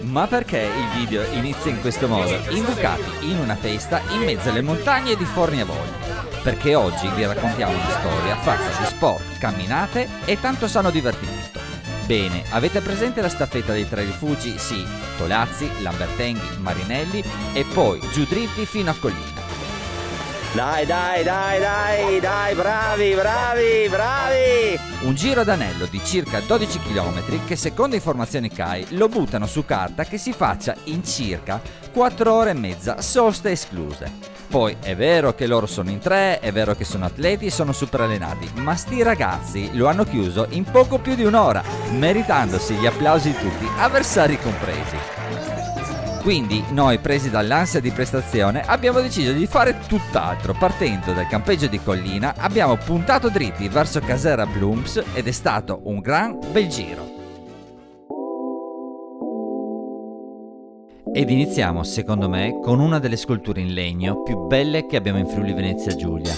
Ma perché il video inizia in questo modo? Imbucati in una festa in mezzo alle montagne di Forniavoli. Perché oggi vi raccontiamo una storia fatta di sport, camminate e tanto sano divertimento. Bene, avete presente la staffetta dei tre rifugi? Sì, Tolazzi, Lambertenghi, Marinelli e poi giù dritti fino a Collina. Dai, bravi! Un giro d'anello di circa 12 km che secondo informazioni CAI lo buttano su carta che si faccia in circa 4 ore e mezza, soste escluse. Poi è vero che loro sono in 3, è vero che sono atleti e sono super allenati, ma sti ragazzi lo hanno chiuso in poco più di un'ora, meritandosi gli applausi di tutti, avversari compresi. Quindi noi, presi dall'ansia di prestazione, abbiamo deciso di fare tutt'altro. Partendo dal campeggio di Collina abbiamo puntato dritti verso Casera Blooms ed è stato un gran bel giro. Ed iniziamo, secondo me, con una delle sculture in legno più belle che abbiamo in Friuli Venezia Giulia.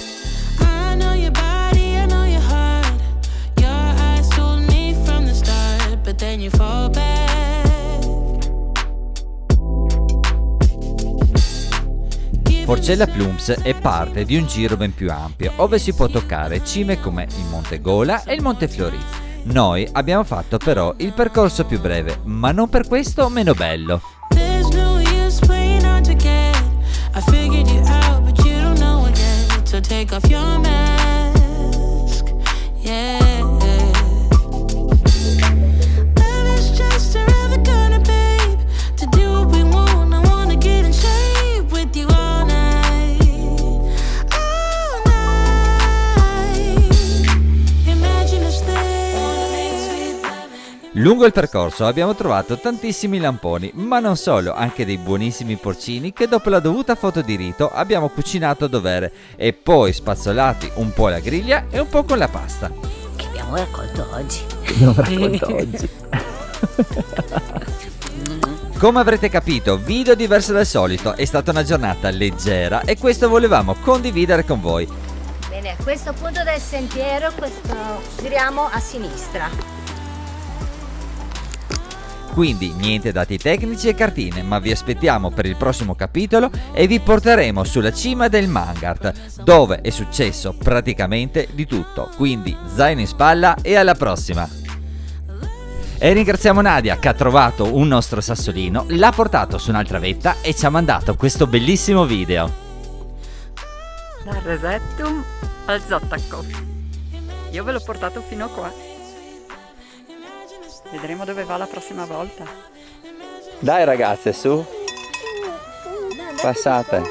Forcella Plums è parte di un giro ben più ampio, dove si può toccare cime come il Monte Gola e il Monte Floriz. Noi abbiamo fatto però il percorso più breve, ma non per questo meno bello. Lungo il percorso abbiamo trovato tantissimi lamponi, ma non solo, anche dei buonissimi porcini che dopo la dovuta foto di rito abbiamo cucinato a dovere e poi spazzolati un po' alla griglia e un po' con la pasta. Che abbiamo raccolto oggi. Come avrete capito, video diverso dal solito, è stata una giornata leggera e questo volevamo condividere con voi. Bene, a questo punto del sentiero giriamo a sinistra. Quindi niente dati tecnici e cartine, ma vi aspettiamo per il prossimo capitolo e vi porteremo sulla cima del Mangart, dove è successo praticamente di tutto. Quindi zaino in spalla e alla prossima! E ringraziamo Nadia che ha trovato un nostro sassolino, l'ha portato su un'altra vetta e ci ha mandato questo bellissimo video. Dal Resettum al Zottacco. Io ve l'ho portato fino a qua. Vedremo dove va la prossima volta. Dai ragazze, su. Passate.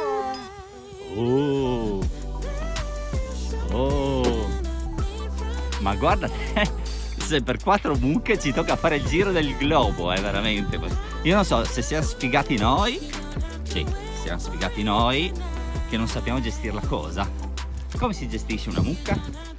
Ma guarda, se per 4 mucche ci tocca fare il giro del globo, veramente. Io non so se siamo sfigati noi. Sì, siamo sfigati noi che non sappiamo gestire la cosa. Come si gestisce una mucca?